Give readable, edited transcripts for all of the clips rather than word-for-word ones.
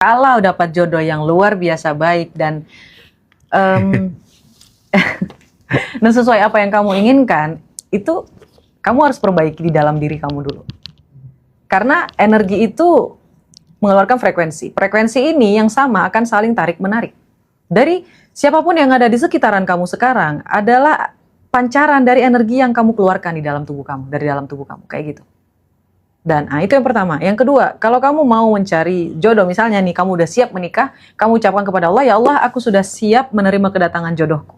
Kalau dapat jodoh yang luar biasa baik dan em, dan sesuai apa yang kamu inginkan, itu kamu harus perbaiki di dalam diri kamu dulu. Karena energi itu mengeluarkan frekuensi. Frekuensi ini yang sama akan saling tarik-menarik. Dari siapapun yang ada di sekitaran kamu sekarang adalah pancaran dari energi yang kamu keluarkan di dalam tubuh kamu, dari dalam tubuh kamu, kayak gitu. Dan itu yang pertama. Yang kedua, kalau kamu mau mencari jodoh, misalnya nih, kamu udah siap menikah, kamu ucapkan kepada Allah, ya Allah, aku sudah siap menerima kedatangan jodohku.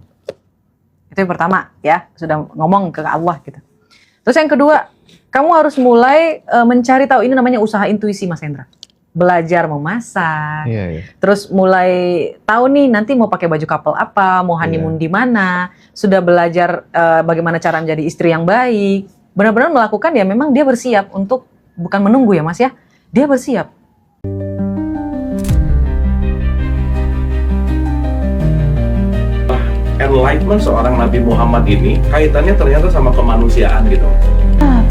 Itu yang pertama, ya, sudah ngomong ke Allah gitu. Terus yang kedua, kamu harus mulai mencari tahu, ini namanya usaha intuisi, Mas Hendra. Belajar memasak, terus mulai tahu nih nanti mau pakai baju couple apa, mau honeymoon di mana, sudah belajar bagaimana cara menjadi istri yang baik, benar-benar melakukan ya memang dia bersiap untuk, bukan menunggu ya Mas ya, dia bersiap. Enlightenment seorang Nabi Muhammad ini kaitannya ternyata sama kemanusiaan gitu.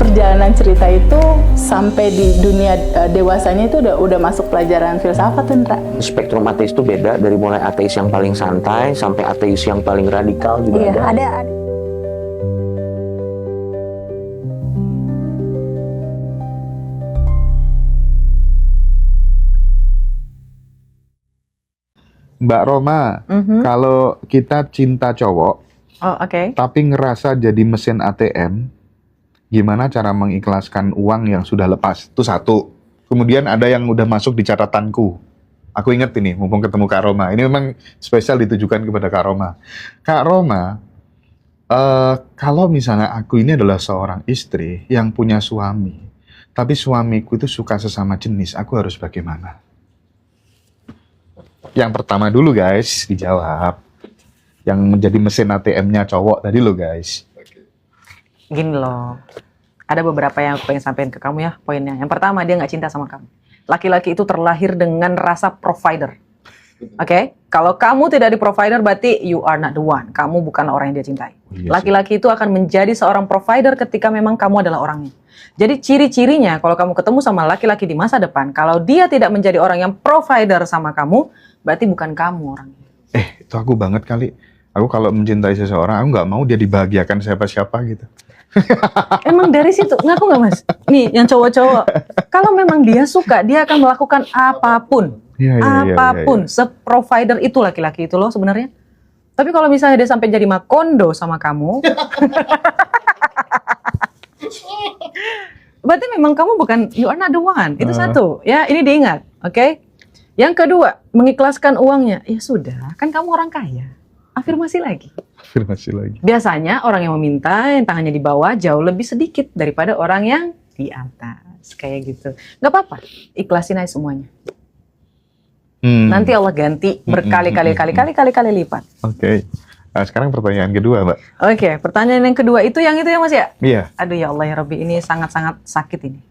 Perjalanan cerita itu sampai di dunia dewasanya itu udah masuk pelajaran filsafat, Indra. Spektrum ateis itu beda, dari mulai ateis yang paling santai sampai ateis yang paling radikal juga ada. Mbak Roma, kalau kita cinta cowok, tapi ngerasa jadi mesin ATM, gimana cara mengikhlaskan uang yang sudah lepas? Itu satu. Kemudian ada yang udah masuk di catatanku. Aku inget ini, mumpung ketemu Kak Roma. Ini memang spesial ditujukan kepada Kak Roma. Kak Roma, kalau misalnya aku ini adalah seorang istri yang punya suami, tapi suamiku itu suka sesama jenis, aku harus bagaimana? Yang pertama dulu guys, dijawab. Yang menjadi mesin ATM-nya cowok tadi lo guys. Gini loh, ada beberapa yang aku pengen sampaikan ke kamu ya poinnya. Yang pertama, dia nggak cinta sama kamu. Laki-laki itu terlahir dengan rasa provider. Oke? Kalau kamu tidak di provider, berarti you are not the one. Kamu bukan orang yang dia cintai. Laki-laki itu akan menjadi seorang provider ketika memang kamu adalah orangnya. Jadi ciri-cirinya kalau kamu ketemu sama laki-laki di masa depan, kalau dia tidak menjadi orang yang provider sama kamu, berarti bukan kamu orangnya. Itu aku banget kali. Aku kalau mencintai seseorang, aku nggak mau dia dibahagiakan siapa-siapa gitu. Emang dari situ, ngaku nggak Mas? Nih, yang cowok-cowok, kalau memang dia suka, dia akan melakukan apapun. Apapun. Se-provider itu laki-laki itu loh sebenarnya. Tapi kalau misalnya dia sampai jadi makondo sama kamu, berarti memang kamu bukan, you are not the one. Itu satu, ya ini diingat, oke? Yang kedua, mengikhlaskan uangnya. Ya sudah, kan kamu orang kaya. Afirmasi lagi. Afirmasi lagi. Biasanya orang yang meminta, yang tangannya di bawah jauh lebih sedikit daripada orang yang di atas. Kayak gitu. Gak apa-apa, ikhlasin aja semuanya. Nanti Allah ganti berkali-kali lipat. Oke. Nah, sekarang pertanyaan kedua, Mbak. Oke, pertanyaan yang kedua itu yang itu ya Mas ya? Iya. Aduh ya Allah ya Rabbi, ini sangat-sangat sakit ini.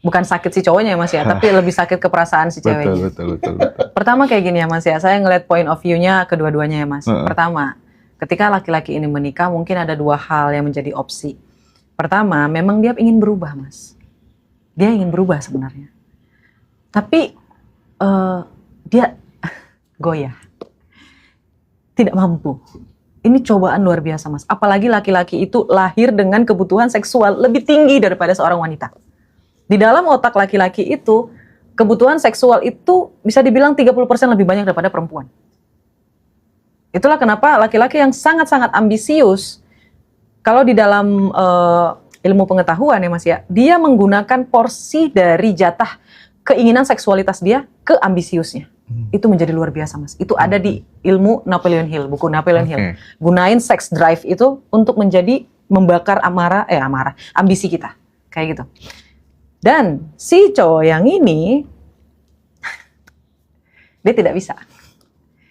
Bukan sakit si cowoknya ya Mas ya, tapi lebih sakit ke perasaan si ceweknya. Betul. Pertama kayak gini ya Mas ya, saya ngeliat point of view-nya kedua-duanya ya Mas. Pertama, ketika laki-laki ini menikah mungkin ada dua hal yang menjadi opsi. Pertama, memang dia ingin berubah Mas. Dia ingin berubah sebenarnya. Tapi dia goyah. Tidak mampu. Ini cobaan luar biasa Mas. Apalagi laki-laki itu lahir dengan kebutuhan seksual lebih tinggi daripada seorang wanita. Di dalam otak laki-laki itu, kebutuhan seksual itu bisa dibilang 30% lebih banyak daripada perempuan. Itulah kenapa laki-laki yang sangat-sangat ambisius, kalau di dalam ilmu pengetahuan ya Mas ya, dia menggunakan porsi dari jatah keinginan seksualitas dia ke ambisiusnya. Itu menjadi luar biasa Mas. Itu ada di ilmu Napoleon Hill, buku Napoleon Hill. Gunain sex drive itu untuk menjadi membakar ambisi kita. Kayak gitu. Dan si cowok yang ini, dia tidak bisa.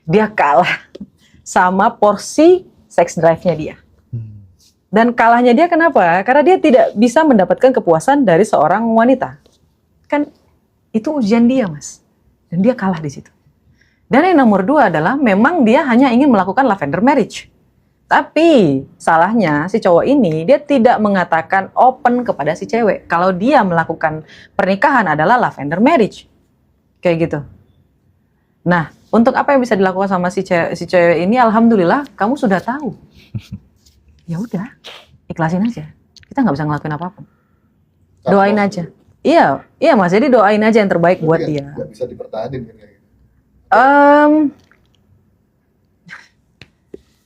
Dia kalah sama porsi sex drive-nya dia. Dan kalahnya dia kenapa? Karena dia tidak bisa mendapatkan kepuasan dari seorang wanita. Kan itu ujian dia Mas. Dan dia kalah di situ. Dan yang nomor dua adalah memang dia hanya ingin melakukan lavender marriage. Tapi salahnya si cowok ini dia tidak mengatakan open kepada si cewek kalau dia melakukan pernikahan adalah lavender marriage. Kayak gitu. Nah, untuk apa yang bisa dilakukan sama si cewek ini, alhamdulillah kamu sudah tahu. Ya udah, ikhlasin aja. Kita nggak bisa ngelakuin apapun. Doain aja. Iya Mas. Jadi doain aja yang terbaik buat dia. Nggak bisa dipertahanin kan kayak gitu.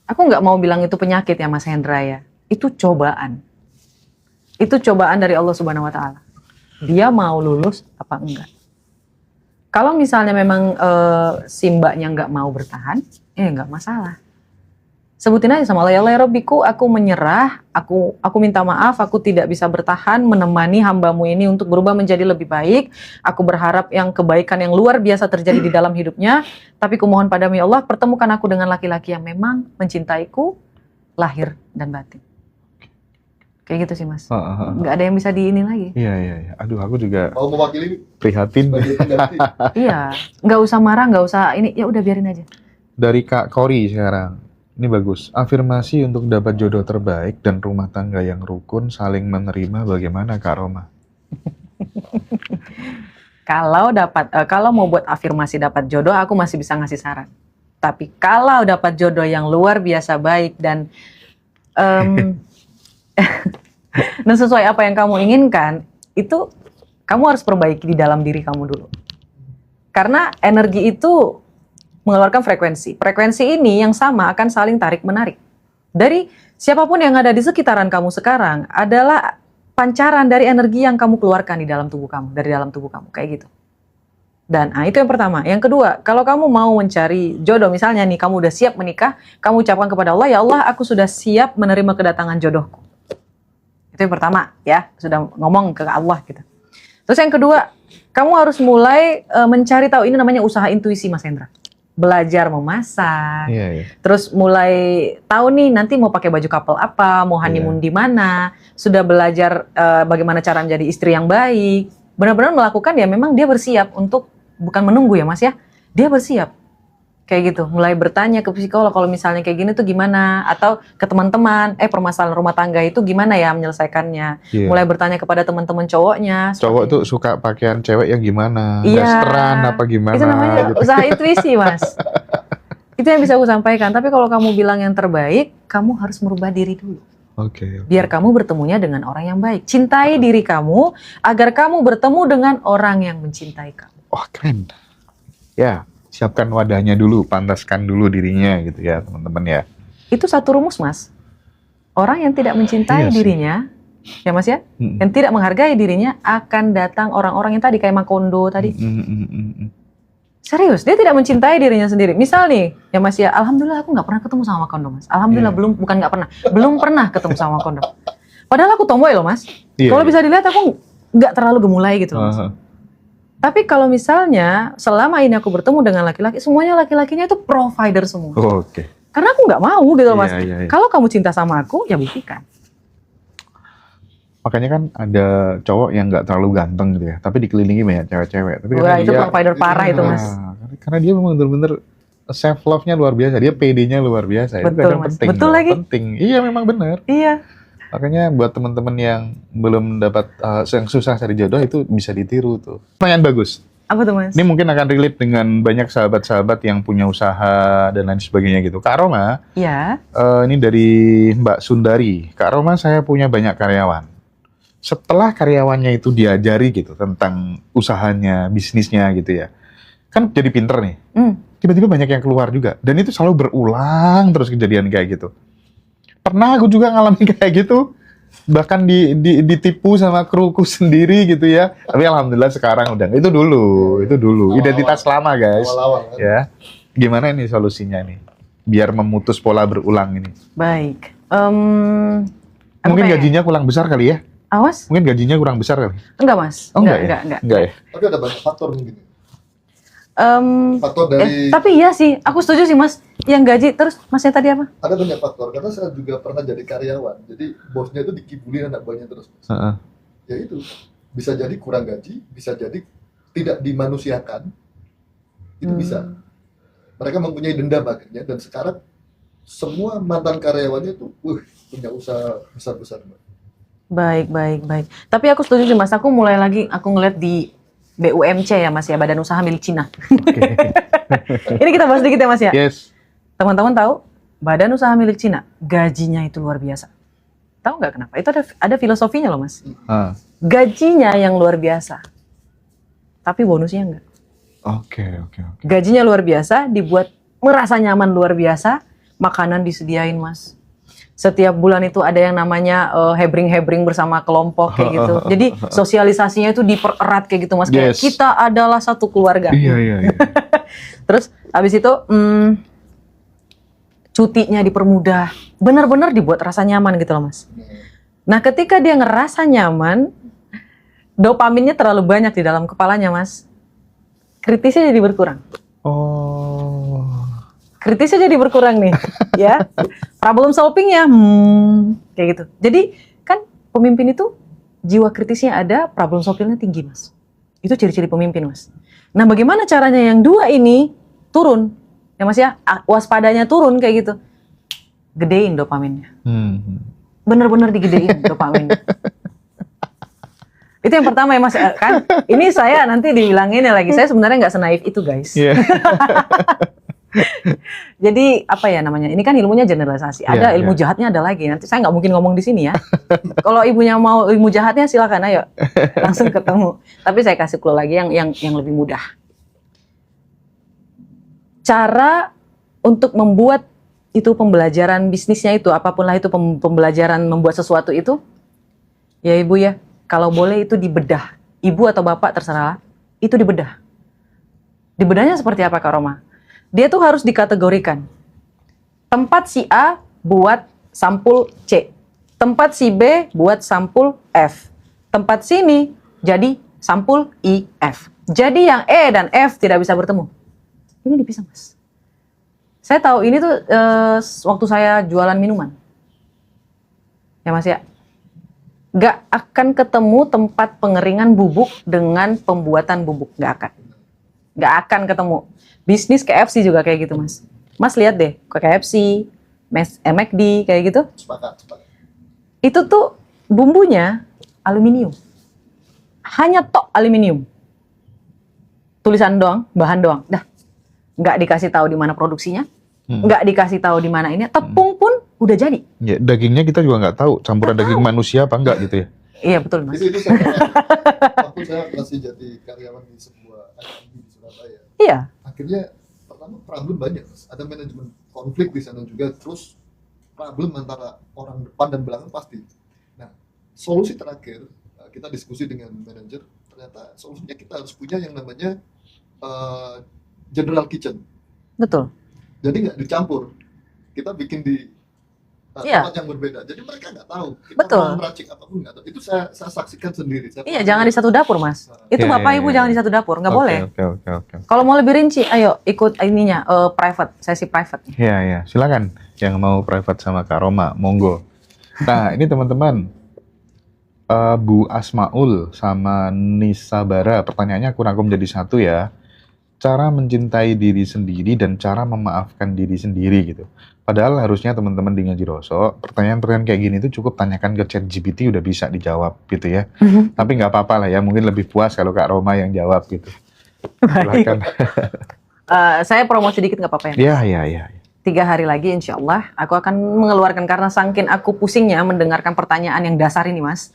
Aku nggak mau bilang itu penyakit ya Mas Hendra ya. Itu cobaan. Itu cobaan dari Allah Subhanahu Wa Taala. Dia mau lulus apa enggak? Kalau misalnya memang si mbaknya nggak mau bertahan, nggak masalah. Sebutin aja sama Allah, ya Rabbiku, aku menyerah, aku minta maaf, aku tidak bisa bertahan menemani hambamu ini untuk berubah menjadi lebih baik. Aku berharap yang kebaikan yang luar biasa terjadi di dalam hidupnya. Tapi kumohon padamu ya Allah, pertemukan aku dengan laki-laki yang memang mencintaiku, lahir dan batin. Kayak gitu sih Mas. Nggak ada yang bisa diinin lagi. Iya. Aduh, aku juga Mau mewakili prihatin. Iya, nggak usah marah, nggak usah ini, ya udah biarin aja. Dari Kak Kori sekarang. Ini bagus. Afirmasi untuk dapat jodoh terbaik dan rumah tangga yang rukun, saling menerima, bagaimana Kak Roma? Kalau mau buat afirmasi dapat jodoh, aku masih bisa ngasih saran. Tapi kalau dapat jodoh yang luar biasa baik dan dan sesuai apa yang kamu inginkan, itu kamu harus perbaiki di dalam diri kamu dulu. Karena energi itu mengeluarkan frekuensi. Frekuensi ini yang sama akan saling tarik-menarik. Dari siapapun yang ada di sekitaran kamu sekarang adalah pancaran dari energi yang kamu keluarkan di dalam tubuh kamu, dari dalam tubuh kamu, kayak gitu. Dan itu yang pertama. Yang kedua, kalau kamu mau mencari jodoh, misalnya nih kamu udah siap menikah, kamu ucapkan kepada Allah, ya Allah, aku sudah siap menerima kedatangan jodohku. Itu yang pertama, ya, sudah ngomong ke Allah gitu. Terus yang kedua, kamu harus mulai mencari tahu, ini namanya usaha intuisi Mas Hendra. Belajar memasak, terus mulai tahu nih nanti mau pakai baju couple apa, mau honeymoon di mana, sudah belajar bagaimana cara menjadi istri yang baik, benar-benar melakukan ya memang dia bersiap untuk, bukan menunggu ya Mas ya, dia bersiap. Kayak gitu, mulai bertanya ke psikolog kalau misalnya kayak gini tuh gimana, atau ke teman-teman, permasalahan rumah tangga itu gimana ya menyelesaikannya. Mulai bertanya kepada teman-teman cowoknya. Cowok tuh suka pakaian cewek yang gimana, dasteran apa gimana. Itu namanya gitu. usaha intuisi Mas. Itu yang bisa aku sampaikan, tapi kalau kamu bilang yang terbaik, kamu harus merubah diri dulu. Oke. Biar kamu bertemunya dengan orang yang baik. Cintai diri kamu, agar kamu bertemu dengan orang yang mencintai kamu. Wah, keren. Ya. Siapkan wadahnya dulu, pantaskan dulu dirinya gitu ya teman-teman ya. Itu satu rumus Mas. Orang yang tidak mencintai dirinya, ya Mas ya, yang tidak menghargai dirinya, akan datang orang-orang yang tadi kayak Makondo tadi. Serius, dia tidak mencintai dirinya sendiri. Misal nih, ya Mas ya, alhamdulillah aku nggak pernah ketemu sama Makondo Mas. Alhamdulillah belum pernah ketemu sama Makondo. Padahal aku tomboy loh Mas. Kalau bisa dilihat aku nggak terlalu gemulai gitu Mas. Tapi kalau misalnya selama ini aku bertemu dengan laki-laki, semuanya laki-lakinya itu provider semua. Oke. Karena aku nggak mau gitu Mas. Kalau kamu cinta sama aku, ya buktikan. Makanya kan ada cowok yang nggak terlalu ganteng gitu ya, tapi dikelilingi banyak cewek-cewek. Tapi wah, itu provider parah itu Mas. Karena dia memang benar-benar self love-nya luar biasa, dia PD-nya luar biasa. Betul, itu Mas. penting. Betul lagi. Penting. Iya memang benar. Iya. Makanya buat teman-teman yang belum dapat yang susah cari jodoh itu bisa ditiru tuh. Pertanyaan bagus. Apa tuh Mas? Ini mungkin akan relate dengan banyak sahabat-sahabat yang punya usaha dan lain sebagainya gitu. Kak Roma, ini dari Mbak Sundari. Kak Roma, saya punya banyak karyawan. Setelah karyawannya itu diajari gitu tentang usahanya, bisnisnya gitu ya, kan jadi pinter nih. Tiba-tiba banyak yang keluar juga. Dan itu selalu berulang terus kejadian kayak gitu. Pernah aku juga ngalamin kayak gitu, bahkan ditipu sama kruku sendiri gitu ya. Tapi alhamdulillah sekarang udah. Itu dulu. Identitas lama guys. Awal-awal, kan? Ya, gimana ini solusinya nih, biar memutus pola berulang ini? Baik. Mungkin gajinya kurang besar kali ya? Awas? Mungkin gajinya kurang besar kali? Enggak Mas. Oh, enggak ya? Tapi ada banyak faktor mungkin. Faktor tapi iya sih, aku setuju sih Mas. Yang gaji terus Masnya tadi apa? Ada banyak faktor, karena saya juga pernah jadi karyawan. Jadi bosnya itu dikibulin anak buahnya terus. Ya itu, bisa jadi kurang gaji, bisa jadi tidak dimanusiakan. Itu bisa. Mereka mempunyai dendam akhirnya, dan sekarang semua mantan karyawannya itu punya usaha besar-besar. Baik. Tapi aku setuju sih Mas, aku mulai lagi, aku ngeliat di BUMC ya Mas ya, Badan Usaha Milik Cina. Oke. Ini kita bahas dikit ya Mas ya. Yes. Teman-teman tahu, Badan Usaha Milik Cina gajinya itu luar biasa. Tahu nggak kenapa? Itu ada filosofinya loh Mas. Gajinya yang luar biasa, tapi bonusnya enggak. Oke. Gajinya luar biasa, dibuat merasa nyaman luar biasa, makanan disediain Mas. Setiap bulan itu ada yang namanya hebring-hebring bersama kelompok kayak gitu. Jadi sosialisasinya itu dipererat kayak gitu Mas. Kayak kita adalah satu keluarga. Iya. Terus habis itu cutinya dipermudah. Benar-benar dibuat rasa nyaman gitu loh Mas. Nah ketika dia ngerasa nyaman, dopaminnya terlalu banyak di dalam kepalanya Mas. Kritisnya jadi berkurang. Kritisnya jadi berkurang nih, ya. Problem solvingnya, kayak gitu. Jadi kan pemimpin itu jiwa kritisnya ada, problem solvingnya tinggi Mas. Itu ciri-ciri pemimpin Mas. Nah bagaimana caranya yang dua ini turun, ya Mas ya, waspadanya turun kayak gitu. Gedein dopaminnya. Bener-bener digedein dopaminnya. Itu yang pertama ya Mas, kan ini saya nanti dibilanginnya lagi, saya sebenarnya nggak senaif itu guys. Yeah. Jadi apa ya namanya? Ini kan ilmunya generalisasi. Ada ilmu jahatnya ada lagi. Nanti saya nggak mungkin ngomong di sini ya. Kalau ibunya mau ilmu jahatnya silakan ayo langsung ketemu. Tapi saya kasih clue lagi yang lebih mudah. Cara untuk membuat itu pembelajaran bisnisnya itu apapun lah itu pembelajaran membuat sesuatu itu, ya ibu ya. Kalau boleh itu dibedah. Ibu atau bapak terserah. Itu dibedah. Dibedahnya seperti apa Kak Roma? Dia tuh harus dikategorikan. Tempat si A buat sampul C. Tempat si B buat sampul F. Tempat sini jadi sampul I, F. Jadi yang E dan F tidak bisa bertemu. Ini dipisah Mas. Saya tahu ini tuh waktu saya jualan minuman. Ya Mas ya. Gak akan ketemu tempat pengeringan bubuk dengan pembuatan bubuk. Gak akan ketemu. Bisnis KFC juga kayak gitu Mas. Mas lihat deh, KFC, McD kayak gitu. Sepakat. Itu tuh bumbunya aluminium. Hanya tok aluminium. Tulisan doang, bahan doang. Dah. Nggak dikasih tahu di mana produksinya. Nggak dikasih tahu di mana ini. Tepung pun udah jadi. Ya, dagingnya kita juga nggak tahu. Campuran daging manusia apa enggak gitu ya. Iya betul Mas. Itu saya waktu saya masih jadi karyawan di sebuah F&B di Surabaya. Iya. Akhirnya pertama problem banyak Mas. Ada manajemen konflik di sana juga, terus problem antara orang depan dan belakang pasti. Nah, solusi terakhir kita diskusi dengan manajer, ternyata solusinya kita harus punya yang namanya general kitchen. Betul. Jadi nggak dicampur. Kita bikin di tempat yang berbeda. Jadi mereka nggak tahu. Kita mau meracik apapun nggak tahu. Itu saya saksikan sendiri. Iya, jangan di satu dapur Mas. Itu bapak ibu jangan di satu dapur, nggak boleh. Oke. Kalau mau lebih rinci, ayo ikut ininya private, sesi private. Iya. Silakan yang mau private sama Kak Roma, monggo. Nah ini teman-teman, Bu Asmaul sama Nisa Bara, pertanyaannya aku rangkum jadi satu ya. Cara mencintai diri sendiri dan cara memaafkan diri sendiri gitu. Padahal harusnya teman-teman di Ngaji Rosok, pertanyaan-pertanyaan kayak gini tuh cukup tanyakan ke ChatGPT udah bisa dijawab gitu ya. Tapi nggak apa-apa lah ya, mungkin lebih puas kalau Kak Roma yang jawab gitu. Silakan. Saya promosi dikit nggak apa-apa ya? Iya. 3 hari lagi insya Allah aku akan mengeluarkan, karena saking aku pusingnya mendengarkan pertanyaan yang dasar ini Mas.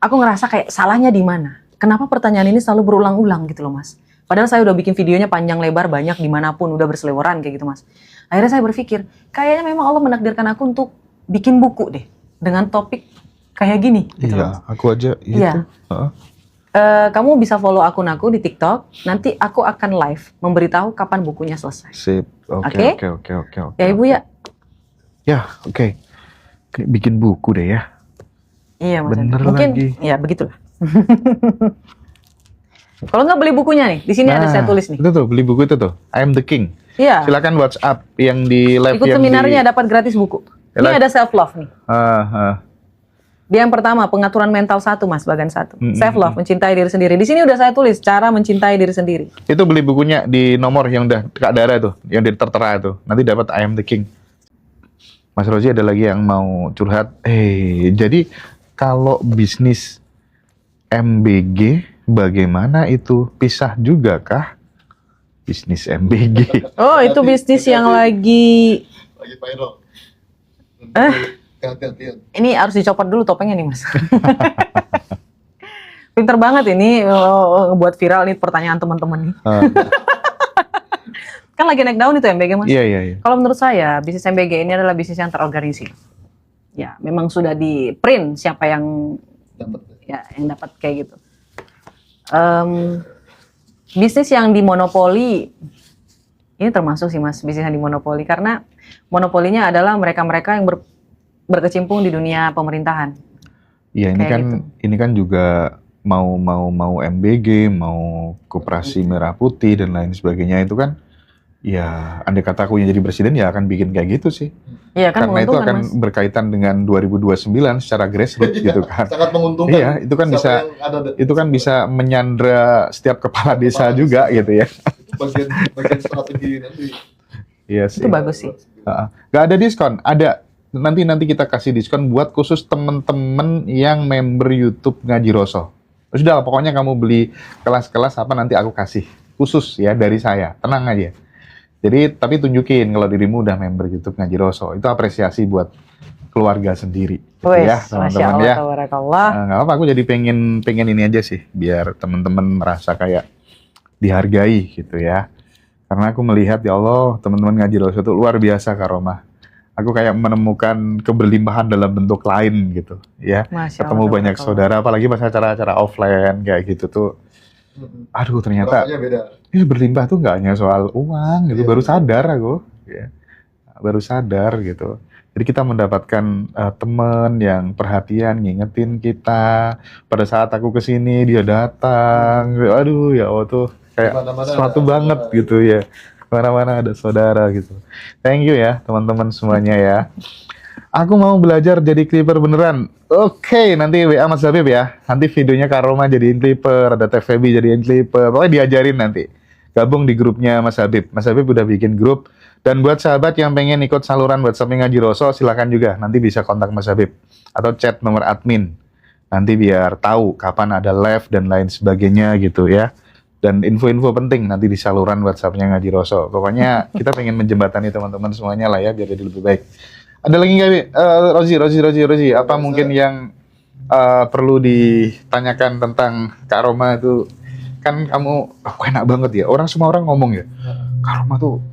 Aku ngerasa kayak salahnya di mana? Kenapa pertanyaan ini selalu berulang-ulang gitu loh Mas? Padahal saya udah bikin videonya panjang lebar banyak dimanapun, udah berseliweran kayak gitu Mas. Akhirnya saya berpikir, kayaknya memang Allah menakdirkan aku untuk bikin buku deh dengan topik kayak gini. Gitu iya, Mas. aku aja gitu. Iya. Kamu bisa follow akun aku di TikTok. Nanti aku akan live memberitahu kapan bukunya selesai. Sip. Oke. Ya Ibu ya. Ya, oke. Bikin buku deh ya. Iya Mas. Bener mungkin lagi. Ya begitulah. Kalau nggak beli bukunya nih, di sini ada saya tulis nih. Itu tuh, beli buku itu tuh. I am the king. Iya. Silakan WhatsApp yang di live. Ikut seminarnya dapat gratis buku. Ini ada self love nih. Dia yang pertama, pengaturan mental 1 Mas, bagian 1. Self love, mencintai diri sendiri. Di sini udah saya tulis cara mencintai diri sendiri. Itu beli bukunya di nomor yang udah Kak Dara tuh, yang tertera tuh. Nanti dapat I am the king. Mas Rozi ada lagi yang mau curhat. Jadi kalau bisnis MBG bagaimana itu? Pisah juga kah? Bisnis MBG. Oh, itu bisnis yang lagi viral. Hati-hatian. Ini harus dicopot dulu topengnya nih, Mas. Pinter banget ini buat viral nih pertanyaan teman-teman nih. Kan lagi naik daun itu MBG, Mas. Iya. Kalau menurut saya, bisnis MBG ini adalah bisnis yang terorganisir. Ya, memang sudah di print siapa yang Dapat. ya yang dapat kayak gitu. Bisnis yang dimonopoli ini termasuk sih, Mas, bisnis yang dimonopoli karena monopolinya adalah mereka-mereka yang berkecimpung di dunia pemerintahan. Iya, ini Kayak kan gitu. ini kan juga mau MBG, mau Koperasi Merah Putih dan lain sebagainya itu kan ya andai kata aku yang jadi presiden ya akan bikin kayak gitu sih. Iya kan, Karena itu menguntungkan, akan Mas. berkaitan dengan 2029 secara grassroots gitu kan. Sangat menguntungkan. Iya, itu kan Siapa bisa yang ada- itu kan bisa menyandra setiap kepala desa juga gitu ya. Itu bagian strategi nanti. Iya sih. Itu bagus sih. Gak ada diskon, ada nanti kita kasih diskon buat khusus temen-temen yang member YouTube Ngaji Roso. Sudah, pokoknya kamu beli kelas-kelas apa nanti aku kasih khusus ya dari saya, tenang aja. Jadi tapi tunjukin kalau dirimu udah member YouTube Ngaji Roso, itu apresiasi buat keluarga sendiri, gitu Wes, ya Masya teman-teman Allah, ya. tabarakallah. Nggak apa-apa, aku jadi pengen ini aja sih, biar teman-teman merasa kayak dihargai gitu ya. Karena aku melihat ya Allah, teman-teman Ngaji Roso itu luar biasa karomah. Aku kayak menemukan keberlimpahan dalam bentuk lain gitu ya. Masya Ketemu Allah, banyak tabarakallah. saudara, apalagi pas acara-acara offline kayak gitu tuh. Aduh, ternyata Rasanya beda. ini berlimpah tuh nggak hanya soal uang gitu. Iya, Baru betul. sadar aku, ya. Baru sadar gitu. Jadi kita mendapatkan teman yang perhatian, ngingetin kita. Pada saat aku kesini dia datang. Aduh ya Allah tuh kayak Mana-mana sesuatu ada banget saudara. gitu ya. Mana-mana ada saudara gitu. Thank you ya teman-teman semuanya ya. Aku mau belajar jadi clipper beneran. Oke, nanti WA Mas Habib ya. Nanti videonya Karoma jadiin clipper, ada Teh Febi jadiin clipper. Pokoknya diajarin nanti. Gabung di grupnya Mas Habib. Mas Habib udah bikin grup. Dan buat sahabat yang pengen ikut saluran WhatsApp Ngaji Roso, silakan juga. Nanti bisa kontak Mas Habib. Atau chat nomor admin. Nanti biar tahu kapan ada live dan lain sebagainya gitu ya. Dan info-info penting nanti di saluran WhatsApp-nya Ngaji Roso. Pokoknya kita pengen menjembatani teman-teman semuanya lah ya, biar jadi lebih baik. Ada lagi nggak, Bi? Rozi, apa mungkin yang perlu ditanyakan tentang Kak Roma itu? Kan kamu, enak banget ya. Semua orang ngomong ya, Kak Roma tuh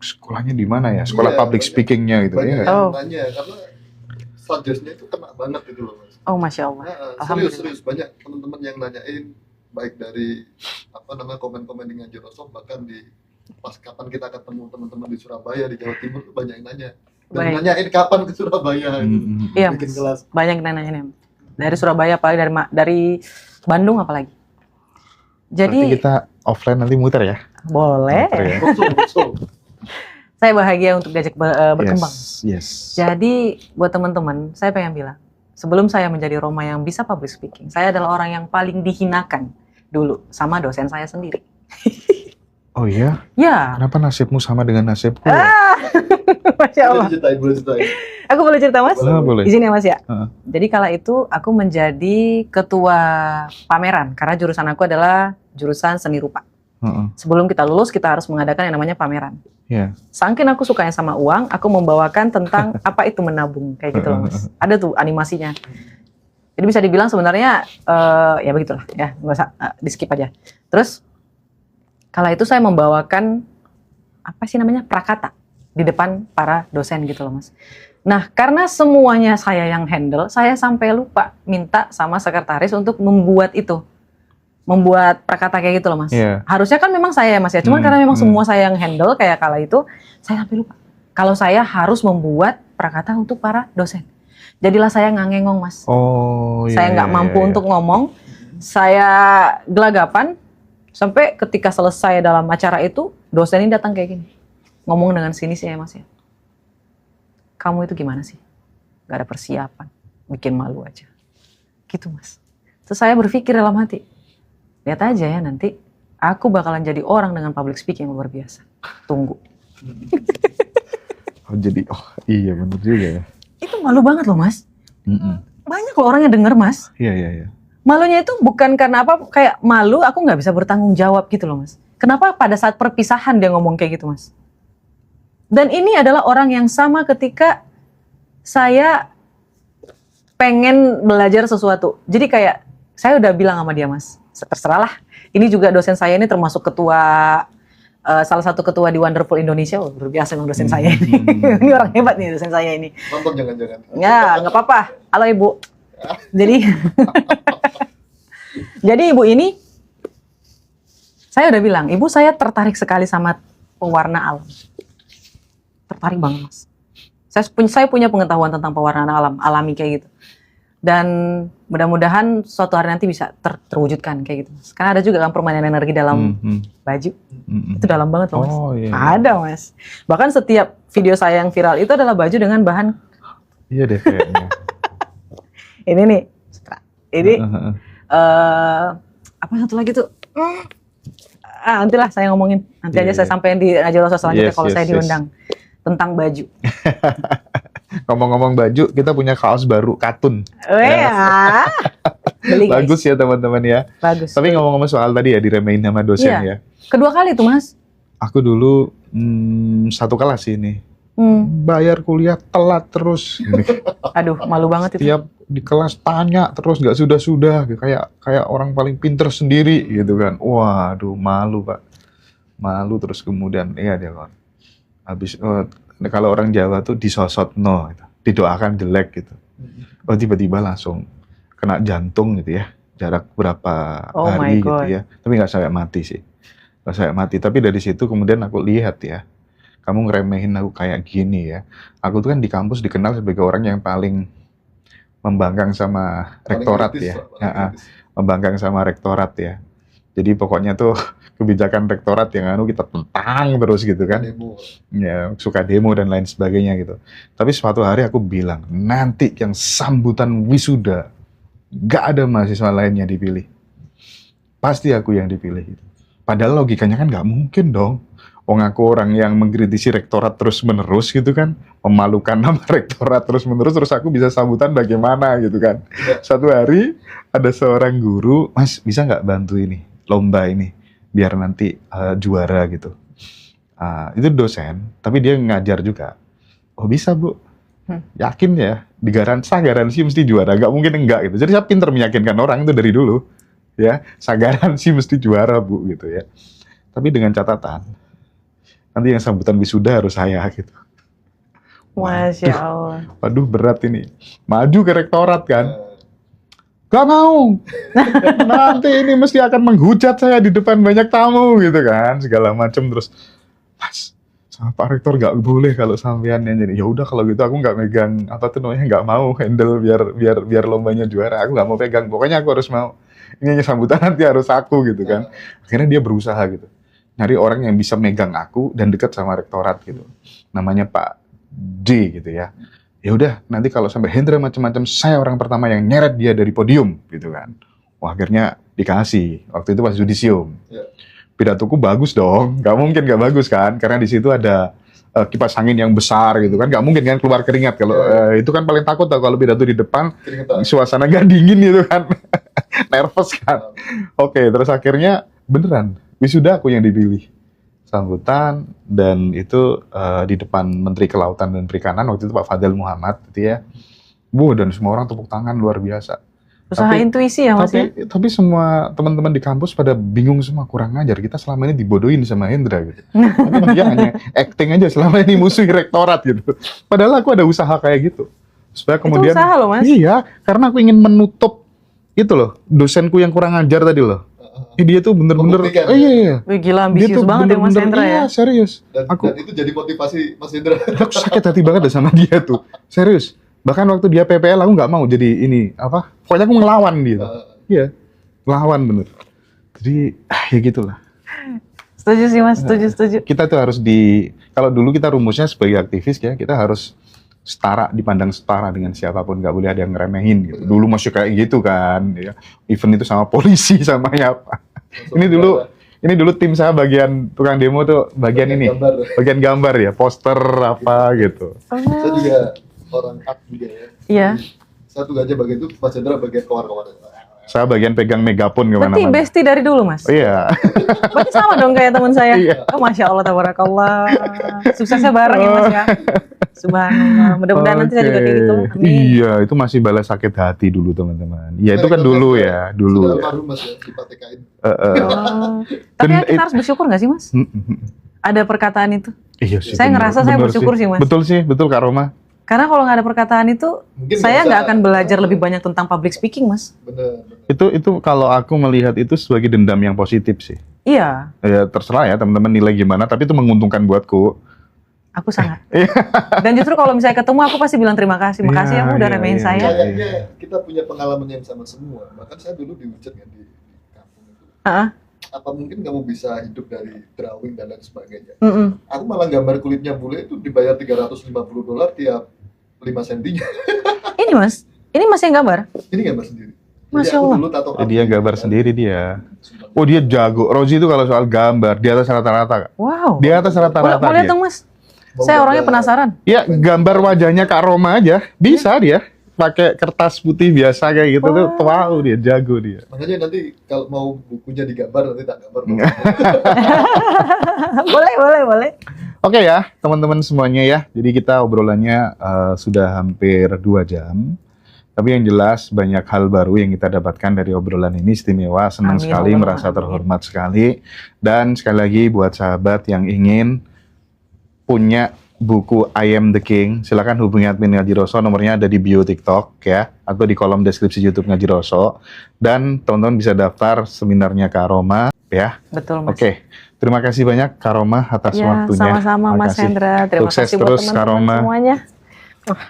sekolahnya di mana ya? Sekolah Iya, public banyak- speakingnya gitu Banyak ya. yang nanya karena suggest-nya itu kena banget gitu loh, Mas. Oh, Masya Allah. Alhamdulillah. Serius banyak teman-teman yang nanyain, baik dari komen-komen di Ngaji Roso, bahkan di pas kapan kita ketemu teman-teman di Surabaya, di Jawa Timur tuh banyak yang nanya. Dan Baik. nanyain kapan ke Surabaya gitu. Iya, Bikin Mas. kelas. Banyak yang nanya nih. Dari Surabaya, apalagi dari Bandung apalagi. Berarti Jadi kita offline nanti muter ya. boleh. Muter ya. Roso. Saya bahagia untuk diajak berkembang. Yes. Jadi buat teman-teman, saya pengen bilang, sebelum saya menjadi Roma yang bisa public speaking, saya adalah orang yang paling dihinakan dulu sama dosen saya sendiri. Oh iya? Ya, Kenapa nasibmu sama dengan nasibku? Masya Allah. Boleh ceritain. Aku boleh cerita, Mas? Boleh. Izin ya, Mas ya. Heeh. Jadi kala itu aku menjadi ketua pameran karena jurusan aku adalah jurusan seni rupa. Heeh. Sebelum kita lulus, kita harus mengadakan yang namanya pameran. Iya. Saking aku sukanya sama uang, aku membawakan tentang apa itu menabung, kayak gitu loh, Mas. Ada tuh animasinya. Jadi bisa dibilang sebenarnya ya begitulah, ya nggak usah di skip aja. Terus kala itu saya membawakan apa sih namanya prakata di depan para dosen gitu loh, Mas. Nah karena semuanya saya yang handle, saya sampai lupa minta sama sekretaris untuk membuat itu. Membuat prakata kayak gitu loh, Mas. Iya. Harusnya kan memang saya ya, Mas ya. Cuman karena memang semua saya yang handle kayak kala itu, saya sampai lupa. Kalau saya harus membuat prakata untuk para dosen. Jadilah saya ngangengong, Mas. Oh iya. Saya nggak mampu untuk ngomong. Saya gelagapan. Sampai ketika selesai dalam acara itu, dosen ini datang kayak gini. Ngomong dengan sinis ya, Mas ya. Kamu itu gimana sih? Gak ada persiapan. Bikin malu aja. Gitu, Mas. Terus saya berpikir dalam hati, lihat aja ya nanti aku bakalan jadi orang dengan public speaking yang luar biasa. Tunggu. Iya benar juga ya. Itu malu banget loh, Mas. Mm-mm. Banyak loh orang yang denger, Mas. Iya. Malunya itu bukan karena apa, kayak malu aku nggak bisa bertanggung jawab gitu loh Mas. Kenapa pada saat perpisahan dia ngomong kayak gitu Mas? Dan ini adalah orang yang sama ketika saya pengen belajar sesuatu. Jadi kayak saya udah bilang sama dia Mas, terserah lah. Ini juga dosen saya ini termasuk ketua, salah satu ketua di Wonderful Indonesia. Oh, luar biasa memang dosen saya ini. Ini orang hebat nih dosen saya ini. Nonton jangan-jangan. Ya, nggak apa-apa. Halo Ibu. Jadi, jadi Ibu ini, saya udah bilang, Ibu saya tertarik sekali sama pewarna alam. Tertarik banget Mas. Saya punya pengetahuan tentang pewarnaan alam, alami kayak gitu. Dan mudah-mudahan suatu hari nanti bisa terwujudkan kayak gitu Mas. Karena ada juga kan permainan energi dalam baju. Itu dalam banget loh Mas. Oh, iya. Ada Mas. Bahkan setiap video saya yang viral itu adalah baju dengan bahan. Iya deh kayaknya. Ini nih. Ini apa satu lagi tuh? Nantilah saya ngomongin. Nanti aja saya sampaikan di Najwa Rosa selanjutnya kalau saya diundang. Tentang baju. Ngomong-ngomong baju, kita punya kaos baru katun. Ya. Beli, Bagus ya teman-teman ya. Bagus. Tapi ngomong-ngomong soal tadi ya diremehin sama dosen ya. Kedua kali tuh Mas. Aku dulu satu kelas ini. Bayar kuliah telat terus. Aduh, malu banget itu. Tiap di kelas tanya terus nggak sudah kayak orang paling pinter sendiri gitu kan. Waduh, malu Pak. Malu terus kemudian iya dia kan. Habis kalau orang Jawa tuh disosotno gitu. Didoakan jelek gitu. Oh tiba-tiba langsung kena jantung gitu ya. Jarak berapa hari gitu ya. Tapi nggak sampai mati sih. Nggak sampai mati. Tapi dari situ kemudian aku lihat ya. Kamu ngeremehin aku kayak gini ya. Aku tuh kan di kampus dikenal sebagai orang yang paling membangkang sama rektorat ya. Membangkang sama rektorat ya. Jadi pokoknya tuh kebijakan rektorat yang kita tentang terus gitu kan. Ya, suka demo dan lain sebagainya gitu. Tapi suatu hari aku bilang, nanti yang sambutan wisuda gak ada mahasiswa lainnya dipilih. Pasti aku yang dipilih gitu. Padahal logikanya kan gak mungkin dong. Aku orang yang mengkritisi rektorat terus-menerus gitu kan, memalukan nama rektorat terus-menerus, terus aku bisa sambutan bagaimana gitu kan. Suatu hari ada seorang guru, Mas bisa nggak bantu ini, lomba ini, biar nanti juara gitu. Itu dosen, tapi dia ngajar juga. Oh bisa Bu, yakin ya, garansi mesti juara, nggak mungkin enggak gitu. Jadi saya pinter meyakinkan orang itu dari dulu, ya, saya garansi mesti juara Bu gitu ya. Tapi dengan catatan, nanti yang sambutan wisuda harus saya gitu. Masya Allah. Waduh berat ini. Maju ke rektorat kan. Gak mau. Nanti ini mesti akan menghujat saya di depan banyak tamu gitu kan. Segala macam terus. Mas, sama Pak Rektor gak boleh kalau sampean yang jadi. Ya udah kalau gitu aku gak megang apa tuh namanya, gak mau handle biar lombanya juara. Aku gak mau pegang. Pokoknya aku harus mau. Ini sambutan nanti harus aku gitu kan. Akhirnya dia berusaha gitu. Nyari orang yang bisa megang aku dan dekat sama rektorat gitu. Namanya Pak D gitu ya. Ya udah, nanti kalau sampai Hendra macam-macam, saya orang pertama yang nyeret dia dari podium gitu kan. Wah, akhirnya dikasih. Waktu itu pas yudisium. Pidatoku bagus dong. Gak mungkin gak bagus kan, karena di situ ada kipas angin yang besar gitu kan. Gak mungkin kan keluar keringat kalau itu kan paling takut tau kalau pidato di depan suasana gak dingin gitu kan. Nervous kan. Oke, terus akhirnya beneran wisuda aku yang dipilih sambutan, dan itu di depan Menteri Kelautan dan Perikanan waktu itu Pak Fadel Muhammad gitu ya. Dan semua orang tepuk tangan luar biasa. Usaha intuisi ya Mas ya? Tapi semua teman-teman di kampus pada bingung semua, kurang ajar, kita selama ini dibodohin sama Hendra gitu. Tapi dia hanya acting aja selama ini musuh rektorat gitu. Padahal aku ada usaha kayak gitu. Supaya kemudian, itu usaha loh Mas? Iya, karena aku ingin menutup itu loh, dosenku yang kurang ajar tadi loh. Dia tuh bener-bener, iya. Wih, gila ambisius banget ya Mas Hendra ya. Iya, serius. Dan itu jadi motivasi Mas Hendra. Aku sakit hati banget deh sama dia tuh, serius. Bahkan waktu dia PPL aku nggak mau jadi ini apa, pokoknya aku ngelawan dia. Iya, ngelawan bener. Jadi ya gitulah. Setuju sih Mas, setuju. Kita tuh harus kalau dulu kita rumusnya sebagai aktivis ya, kita harus setara, dipandang setara dengan siapapun, nggak boleh ada yang ngeremehin gitu. Dulu masih kayak gitu kan, ya. Even itu sama polisi sama apa. Ini dulu tim saya bagian tukang demo tuh bagian bagian gambar ya, poster apa gitu. Saya juga orang art juga ya. Iya. Saya tuh aja bagian itu, Mas Hendra bagian kawan-kawan. Saya bagian pegang megapon Berarti kemana-mana. bestie dari dulu, Mas? Iya. Berarti sama dong kayak teman saya. Iya. Oh, Masya Allah, tabarakallah. Suksesnya bareng ya, Mas ya. Subhanallah. Mudah-mudahan nanti saya juga kayak gitu. Amin. Iya, itu masih balas sakit hati dulu teman-teman. Ya itu kan dulu ya, dulu. Sudah Ya. almarhum Mas ya, di PTKN. Oh. Tapi ya kita harus bersyukur nggak sih, Mas? Ada perkataan itu. Iya sih. Saya ngerasa saya bersyukur sih, Mas. Betul sih, betul Kak Roma. Karena kalau nggak ada perkataan itu, Mungkin saya nggak nggak bisa. akan belajar lebih banyak tentang public speaking, Mas. Bener. Itu kalau aku melihat itu sebagai dendam yang positif sih. Iya, Ya terserah ya teman-teman nilai gimana, tapi itu menguntungkan buatku. aku sangat. Dan justru kalau misalnya ketemu, aku pasti bilang terima kasih. Makasih ya, Bu, udah Iya, remehin iya, saya. Kayaknya kita punya pengalaman yang sama semua. Bahkan saya dulu diucap kan di kampung itu. Heeh. Apa mungkin kamu bisa hidup dari drawing dan lain sebagainya? Mm-mm. Aku malah gambar kulitnya bule itu dibayar $350 tiap 5 sentinya. Ini Mas, ini Mas yang gambar? Ini gambar sendiri. Masya Jadi aku Allah. dulu tato Dia gambar sendiri dia. Oh dia jago. Rozi itu kalau soal gambar di atas rata-rata Kak. Wow. Di atas rata-rata Mau lihat dia. dong, Mas? Mau Saya gambar- orangnya penasaran. Ya gambar wajahnya Kak Roma aja bisa dia. Pakai kertas putih biasa kayak gitu tuh. Wow dia jago dia. Makanya nanti kalau mau bukunya digambar nanti tak gambar. boleh. Oke ya teman-teman semuanya ya. Jadi kita obrolannya sudah hampir 2 jam. Tapi yang jelas banyak hal baru yang kita dapatkan dari obrolan ini istimewa. Senang Amin, sekali, Allah, merasa amin. terhormat sekali. Dan sekali lagi buat sahabat yang ingin punya buku I Am The King, silakan hubungi admin Ngaji Roso, nomornya ada di bio TikTok ya, atau di kolom deskripsi YouTube Ngaji Roso. Dan teman-teman bisa daftar seminarnya Kak Roma ya. Betul, Mas. Oke, terima kasih banyak Kak Roma atas Ya, waktunya. sama-sama Mas Makasih. Hendra. Terima Sukses kasih buat terus, Kak teman-teman Roma. semuanya. Wah,